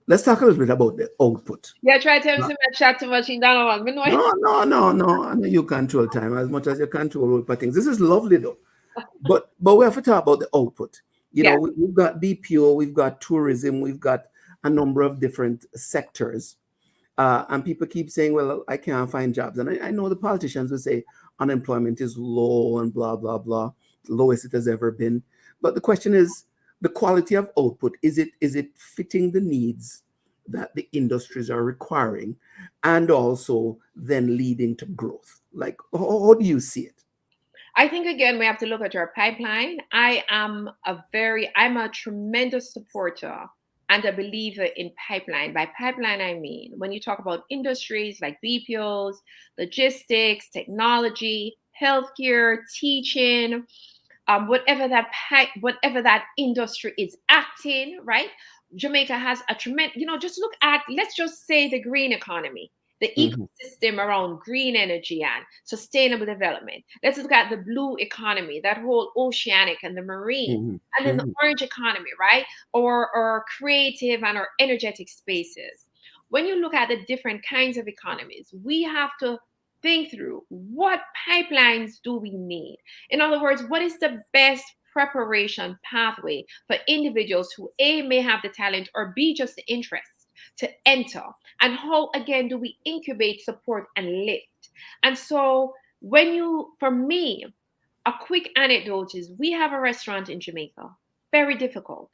Speaker 2: Let's talk a little bit about the output.
Speaker 11: Yeah, try to tell me to chat too much in Donovan.
Speaker 2: No. I know you control time as much as you control things. This is lovely though. But we have to talk about the output. We've got BPO, we've got tourism, we've got a number of different sectors. And people keep saying, well, I can't find jobs. And I know the politicians will say unemployment is low and blah, blah, blah, the lowest it has ever been. But the question is, the quality of output, is it fitting the needs that the industries are requiring, and also then leading to growth? Like, how do you see it?
Speaker 11: I think again we have to look at our pipeline. I'm a tremendous supporter and a believer in pipeline. By pipeline, I mean when you talk about industries like BPOs, logistics, technology, healthcare, teaching, whatever that industry is acting, right? Jamaica has a tremendous, just look at, let's just say the green economy, the ecosystem around green energy and sustainable development. Let's look at the blue economy, that whole oceanic and the marine, and then the orange economy, right? Or creative and our energetic spaces. When you look at the different kinds of economies, we have to think through what pipelines do we need? In other words, what is the best preparation pathway for individuals who A, may have the talent, or B, just the interest to enter? And how, again, do we incubate, support, and lift? And so for me, a quick anecdote is we have a restaurant in Jamaica, very difficult,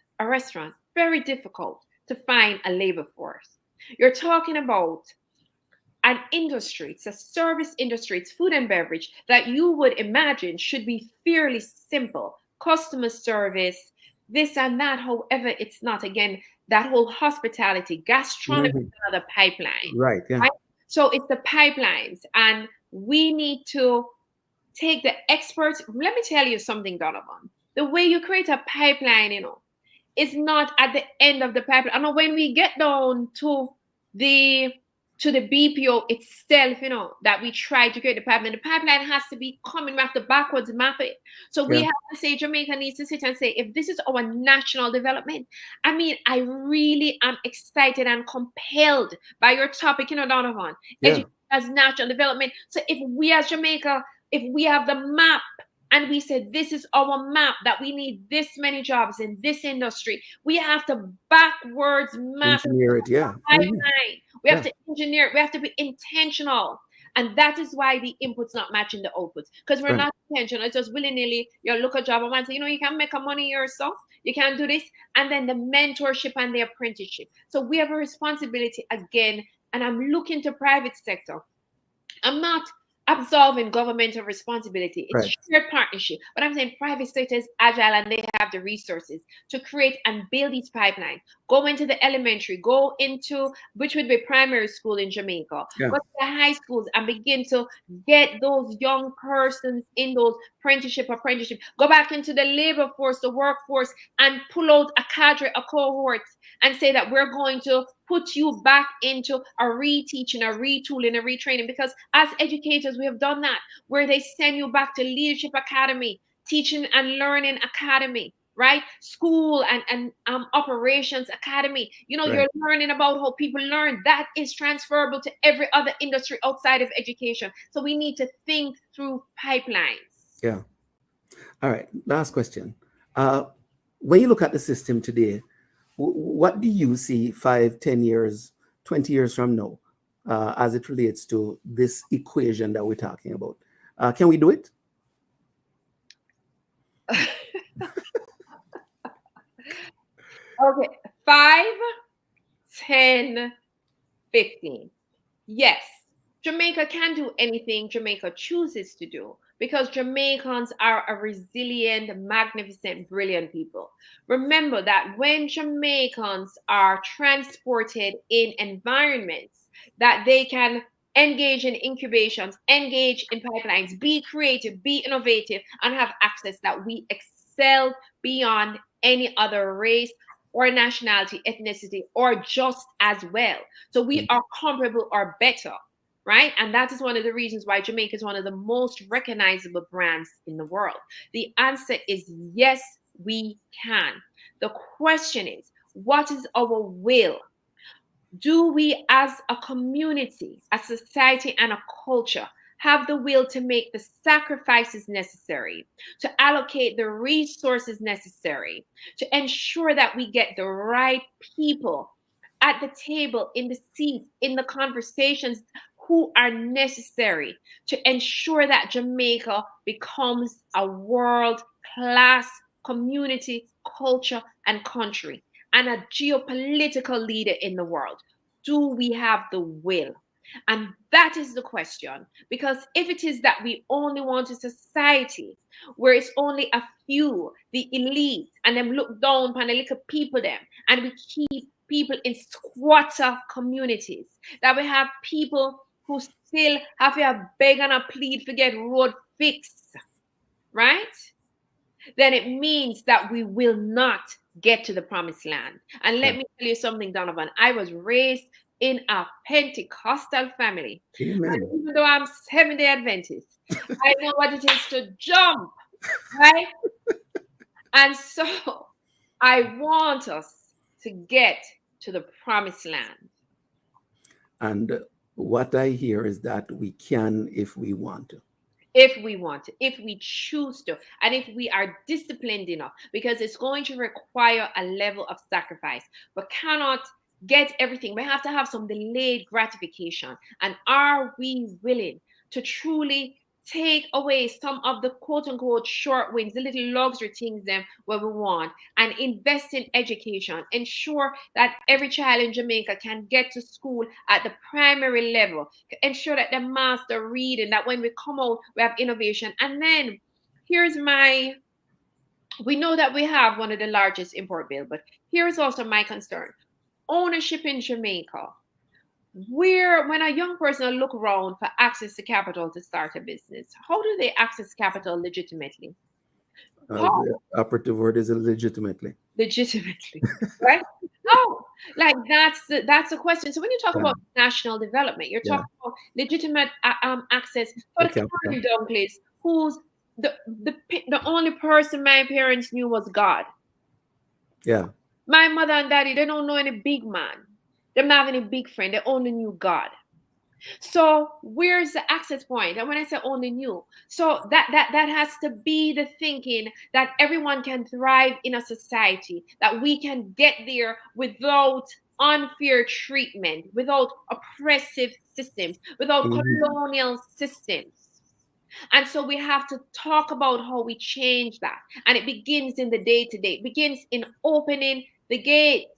Speaker 11: very difficult to find a labor force. You're talking about an industry, it's a service industry, it's food and beverage that you would imagine should be fairly simple. Customer service, this and that. However, it's not. Again, that whole hospitality, gastronomy is another pipeline.
Speaker 2: Right, yeah.
Speaker 11: Right? So it's the pipelines, and we need to take the experts. Let me tell you something, Donovan. The way you create a pipeline, is not at the end of the pipeline. I know when we get down to the BPO itself, that we try to create the pipeline has to be coming. We have to backwards map it. So we have to say, Jamaica needs to sit and say, if this is our national development, I mean, I really am excited and compelled by your topic, Donovan, education as national development. So if we as Jamaica, if we have the map, and we said, this is our map, that we need this many jobs in this industry, we have to backwards map
Speaker 2: engineer it,
Speaker 11: pipeline. We have to engineer it. We have to be intentional. And that is why the input's not matching the outputs. Because we're not intentional. It's just willy-nilly, you look at job and say, you can make a money yourself. You can do this. And then the mentorship and the apprenticeship. So we have a responsibility again. And I'm looking to private sector. I'm not absolving governmental responsibility. It's shared partnership. But I'm saying private sector is agile and they have the resources to create and build these pipelines. Go into the elementary, go into, which would be primary school in Jamaica, go to the high schools and begin to get those young persons in those apprenticeship. Go back into the labor force, the workforce, and pull out a cadre, a cohort, and say that we're going to put you back into a reteaching, a retooling, a retraining. Because as educators, we have done that, where they send you back to Leadership Academy, Teaching and Learning Academy, right? School and Operations Academy. You're learning about how people learn. That is transferable to every other industry outside of education. So we need to think through pipelines.
Speaker 2: Yeah. All right. Last question. When you look at the system today, what do you see 5, 10 years, 20 years from now as it relates to this equation that we're talking about? Can we do it?
Speaker 11: Okay, 5, 10, 15. Yes, Jamaica can do anything Jamaica chooses to do, because Jamaicans are a resilient, magnificent, brilliant people. Remember that when Jamaicans are transported in environments that they can engage in incubations, engage in pipelines, be creative, be innovative, and have access, that we excel beyond any other race or nationality, ethnicity, or just as well. So we are comparable or better. Right? And that is one of the reasons why Jamaica is one of the most recognizable brands in the world. The answer is yes, we can. The question is, what is our will? Do we as a community, a society, and a culture have the will to make the sacrifices necessary, to allocate the resources necessary, to ensure that we get the right people at the table, in the seats, in the conversations, who are necessary to ensure that Jamaica becomes a world-class community, culture, and country? and a geopolitical leader in the world? Do we have the will? And that is the question. Because if it is that we only want a society where it's only a few, the elite, and them look down upon the little people them, and we keep people in squatter communities, that we have people who still have to beg and a plead to get road fixed, right? Then it means that we will not get to the promised land. And let me tell you something, Donovan. I was raised in a Pentecostal family.
Speaker 2: Amen.
Speaker 11: And even though I'm Seventh-day Adventist, I know what it is to jump, right? And so I want us to get to the promised land.
Speaker 2: And what I hear is that we can if we want to.
Speaker 11: If we want to, if we choose to, and if we are disciplined enough, because it's going to require a level of sacrifice. We cannot get everything. We have to have some delayed gratification. And are we willing to truly take away some of the quote unquote short wins, the little luxury things them where we want, and invest in education, ensure that every child in Jamaica can get to school at the primary level, ensure that they master reading, that when we come out we have innovation. And then we know that we have one of the largest import bill, but here's also my concern. Ownership in Jamaica, where when a young person look around for access to capital to start a business, how do they access capital legitimately?
Speaker 2: The operative word is legitimately.
Speaker 11: Legitimately, right? Oh, like that's the question. So when you talk about national development, you're talking about legitimate access for the Karren Dunkleys, who's the only person my parents knew was God.
Speaker 2: Yeah.
Speaker 11: My mother and daddy, they don't know any big man. They don't have any big friend. They only knew God. So where's the access point? And when I say only knew, so that has to be the thinking that everyone can thrive in a society, that we can get there without unfair treatment, without oppressive systems, without colonial systems. And so we have to talk about how we change that. And it begins in the day-to-day. It begins in opening the gates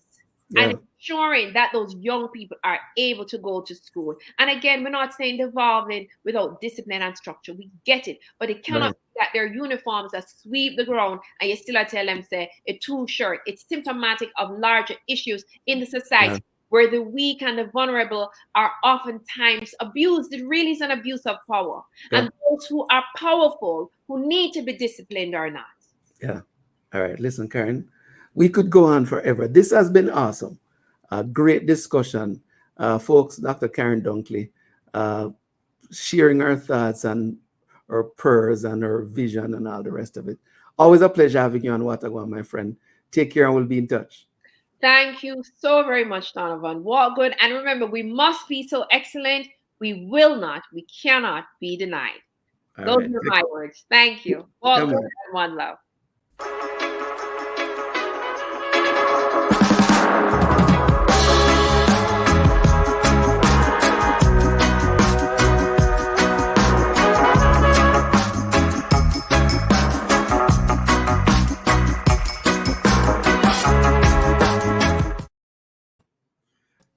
Speaker 11: and ensuring that those young people are able to go to school. And again, we're not saying devolving without discipline and structure. We get it. But it cannot be that their uniforms that sweep the ground and you still tell them, say, a two shirt. It's symptomatic of larger issues in the society where the weak and the vulnerable are oftentimes abused. It really is an abuse of power. And those who are powerful, who need to be disciplined, are not.
Speaker 2: Yeah. All right. Listen, Karren, we could go on forever. This has been awesome. A great discussion. Folks, Dr. Karren Dunkley, sharing her thoughts and her prayers and her vision and all the rest of it. Always a pleasure having you on What a Gwaan, my friend. Take care and we'll be in touch.
Speaker 11: Thank you so very much, Donovan. What good. And remember, we must be so excellent. We will not, we cannot be denied. Those are my words. Thank you. All good and one love.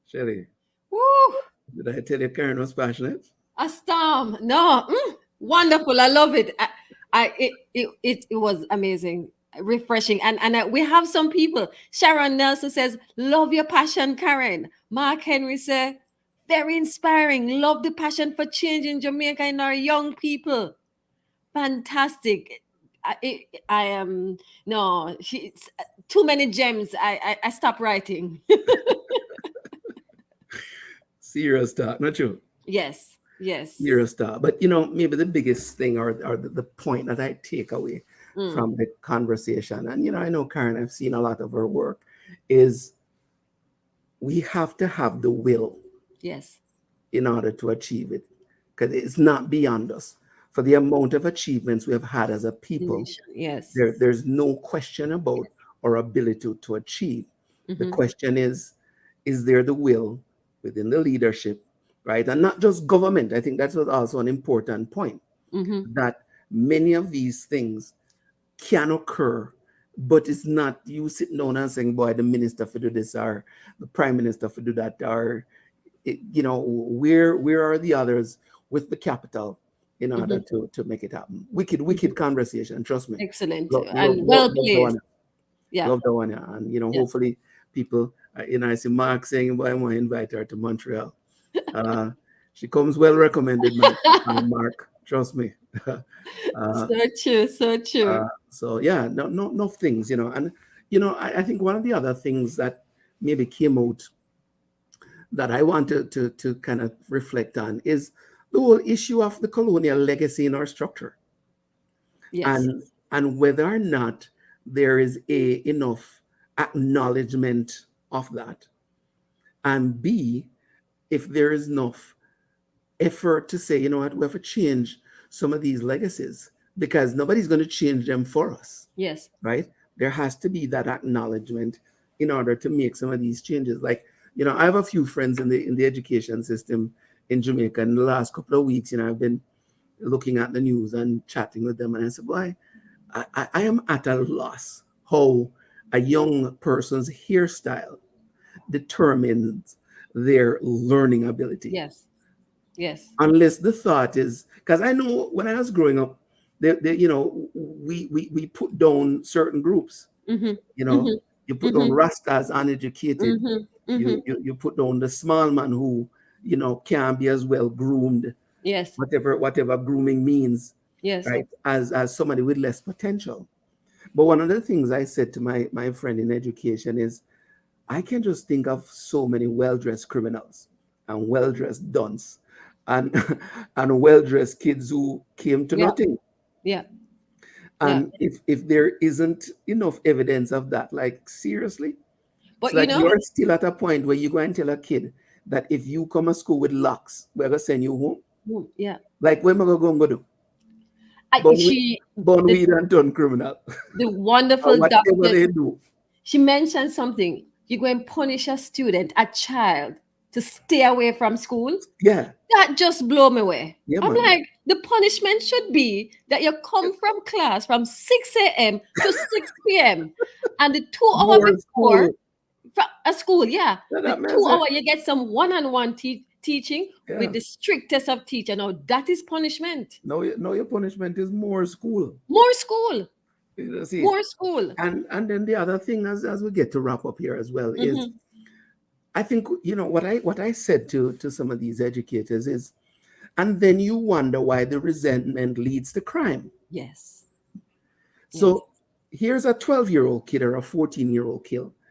Speaker 2: Shelly,
Speaker 10: woo!
Speaker 2: Did I tell you Karren was passionate?
Speaker 10: A storm. No, wonderful. I love it. It was amazing, refreshing. And we have some people. Sharon Nelson says, love your passion, Karren. Mark Henry says, very inspiring. Love the passion for changing Jamaica and our young people. Fantastic. I am no, she's too many gems. I stopped writing.
Speaker 2: Serious talk, not true?
Speaker 10: Yes.
Speaker 2: Serious talk. But you know, maybe the biggest thing or the point that I take away from the conversation, and you know, I know Karren, I've seen a lot of her work, is we have to have the will.
Speaker 10: Yes.
Speaker 2: In order to achieve it, because it's not beyond us. For the amount of achievements we have had as a people,
Speaker 10: yes,
Speaker 2: there's no question about our ability to achieve. The question is there the will within the leadership, right? And not just government. I think that's also an important point, that many of these things can occur but it's not you sitting down and saying, boy, the minister for do this or the prime minister for do that, or where are the others with the capital in order to make it happen? Wicked conversation, trust me.
Speaker 10: Excellent.
Speaker 2: Love,
Speaker 10: And well
Speaker 2: love the
Speaker 10: placed.
Speaker 2: one.
Speaker 10: Yeah.
Speaker 2: Love the one, yeah. And hopefully people, I see Mark saying, "Boy, I want to invite her to Montreal." She comes well recommended, man. Mark, trust me.
Speaker 10: So true, so true.
Speaker 2: So yeah, no things, and I think one of the other things that maybe came out that I wanted to kind of reflect on is the whole issue of the colonial legacy in our structure.
Speaker 10: Yes.
Speaker 2: And whether or not there is enough acknowledgement of that, and B, if there is enough effort to say, you know what, we have to change some of these legacies, because nobody's going to change them for us.
Speaker 10: Yes.
Speaker 2: Right? There has to be that acknowledgement in order to make some of these changes. Like, I have a few friends in the education system in Jamaica. In the last couple of weeks, I've been looking at the news and chatting with them, and I said, boy, I am at a loss how a young person's hairstyle determines their learning ability.
Speaker 10: Yes. Yes.
Speaker 2: Unless the thought is, because I know when I was growing up, we put down certain groups. You put down Rastas, uneducated. You put down the small man who can't be as well groomed.
Speaker 10: Yes.
Speaker 2: Whatever grooming means.
Speaker 10: Yes.
Speaker 2: Right. As somebody with less potential. But one of the things I said to my friend in education is, I can just think of so many well-dressed criminals and well-dressed dons and well-dressed kids who came to nothing.
Speaker 10: Yeah.
Speaker 2: And if there isn't enough evidence of that, like seriously,
Speaker 10: but
Speaker 2: you're still at a point where you go and tell a kid that if you come to school with locks, we're gonna send you home.
Speaker 10: Yeah.
Speaker 2: Like, what am I going to do? Born weed and turn criminal.
Speaker 10: The wonderful
Speaker 2: whatever
Speaker 10: doctor,
Speaker 2: they do.
Speaker 10: She mentioned something. You go and punish a student, a child, to stay away from school.
Speaker 2: Yeah.
Speaker 10: That just blew me away.
Speaker 2: Yeah,
Speaker 10: I'm
Speaker 2: man.
Speaker 10: like, the punishment should be that you come from class from 6 a.m. to 6 p.m. and the 2 hours before a school, yeah. The 2 hours you get some one-on-one teaching with the strictest of teacher. Now that is punishment.
Speaker 2: No, your punishment is more school.
Speaker 10: More school.
Speaker 2: See,
Speaker 10: more school.
Speaker 2: And then the other thing, as we get to wrap up here as well, is I think what I said to some of these educators is, and then you wonder why the resentment leads to crime.
Speaker 10: Yes.
Speaker 2: So here's a 12-year-old kid or a 14-year-old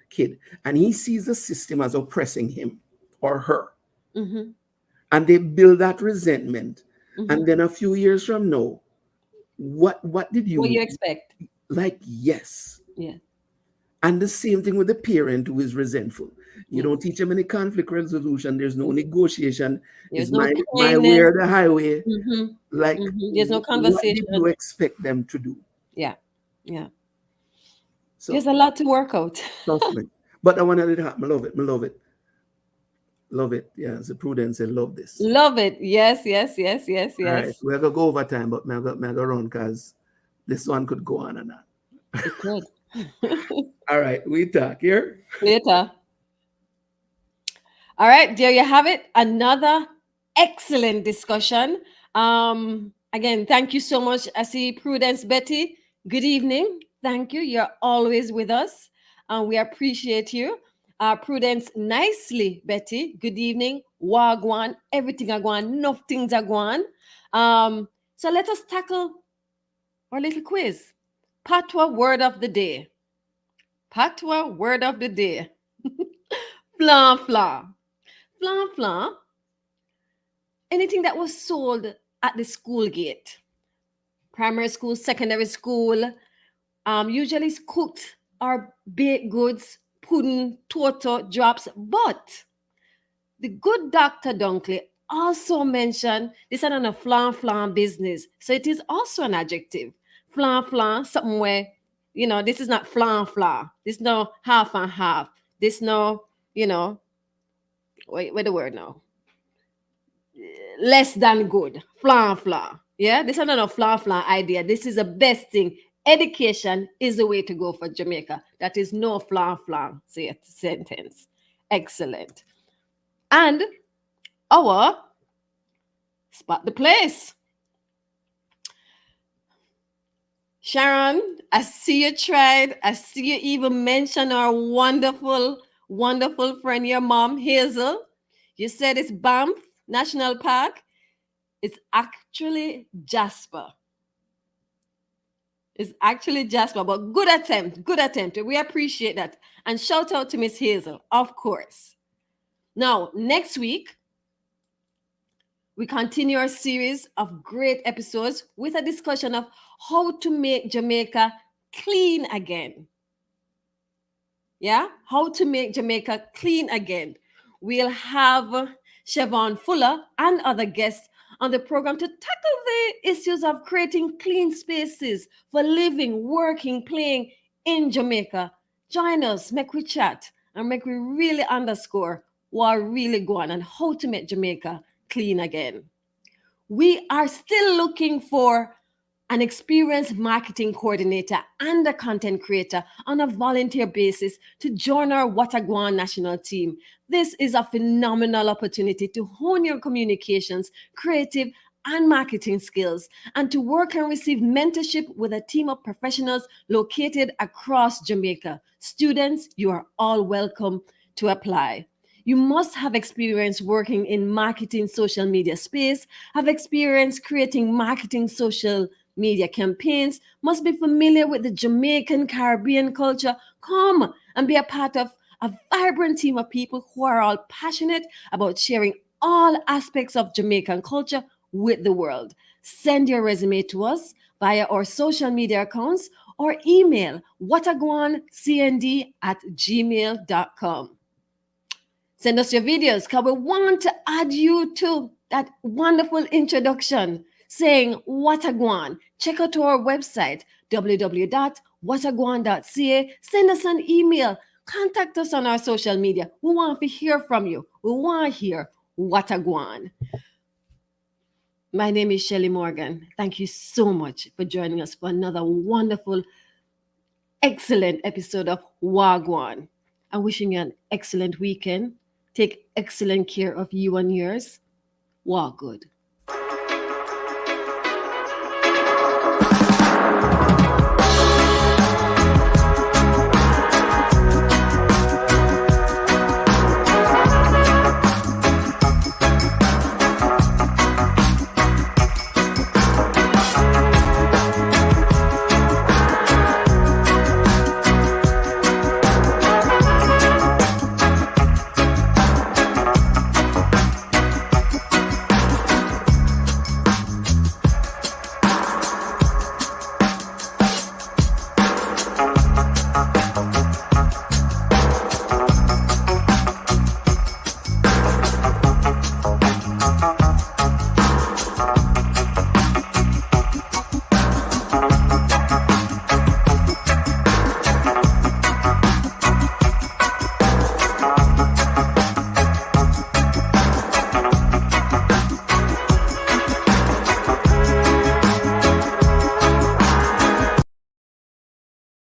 Speaker 2: kid, and he sees the system as oppressing him or her. And they build that resentment. And then a few years from now, what did you
Speaker 10: expect?
Speaker 2: Like, yes.
Speaker 10: Yeah.
Speaker 2: And the same thing with the parent who is resentful. You don't teach them any conflict resolution. There's no negotiation.
Speaker 10: There's
Speaker 2: it's
Speaker 10: no
Speaker 2: my way or the highway. Like,
Speaker 10: there's no conversation.
Speaker 2: What do you expect them to do?
Speaker 10: Yeah. Yeah.
Speaker 2: So,
Speaker 10: there's a lot to work out.
Speaker 2: Trust me. But I want to let it happen. I love it. Love it. Yeah, as Prudence said, love this.
Speaker 10: Love it. Yes.
Speaker 2: All right. We're going to go over time, but I'm going to run because this one could go on and on.
Speaker 10: It could.
Speaker 2: All right. We talk here.
Speaker 10: Later. All right. There you have it. Another excellent discussion. Again, thank you so much. I see Prudence, Betty. Good evening. Thank you. You're always with us. We appreciate you. Prudence, nicely, Betty. Good evening. Wagwan. Everything are going. Enough things are going. So let us tackle our little quiz. Patois word of the day. Patois word of the day. Flan flan. Flan flan. Anything that was sold at the school gate. Primary school, secondary school. Usually it's cooked or baked goods, pudding, toto, drops. But the good Dr. Dunkley also mentioned this is not a flan business. So it is also an adjective. Flan, something where, this is not flan. This no half and half. This no, wait the word now. Less than good. Flan. Yeah, this is not a flan idea. This is the best thing. Education is the way to go for Jamaica. That is no flang sentence. Excellent. And our spot the place. Sharon, I see you tried. I see you even mentioned our wonderful, wonderful friend, your mom, Hazel. You said it's Banff National Park. It's actually Jasper. It's actually Jasper, but good attempt, good attempt. We appreciate that. And shout out to Miss Hazel, of course. Now, next week, we continue our series of great episodes with a discussion of how to make Jamaica clean again. Yeah, how to make Jamaica clean again. We'll have Siobhan Fuller and other guests on the program to tackle the issues of creating clean spaces for living, working, playing in Jamaica. Join us, make we chat, and make we really underscore what really going on and how to make Jamaica clean again. We are still looking for an experienced marketing coordinator and a content creator on a volunteer basis to join our Gwaan National team. This is a phenomenal opportunity to hone your communications, creative, and marketing skills, and to work and receive mentorship with a team of professionals located across Jamaica. Students, you are all welcome to apply. You must have experience working in marketing social media space, have experience creating marketing social media campaigns, must be familiar with the Jamaican Caribbean culture. Come and be a part of a vibrant team of people who are all passionate about sharing all aspects of Jamaican culture with the world. Send your resume to us via our social media accounts or email whatagwancnd@gmail.com. Send us your videos because we want to add you to that wonderful introduction saying Watagwan. Check out our website, www.watagwan.ca. Send us an email. Contact us on our social media. We want to hear from you. We want to hear Watagwan. My name is Shelley Morgan. Thank you so much for joining us for another wonderful, excellent episode of Wagwan. I'm wishing you an excellent weekend. Take excellent care of you and yours. Walk good.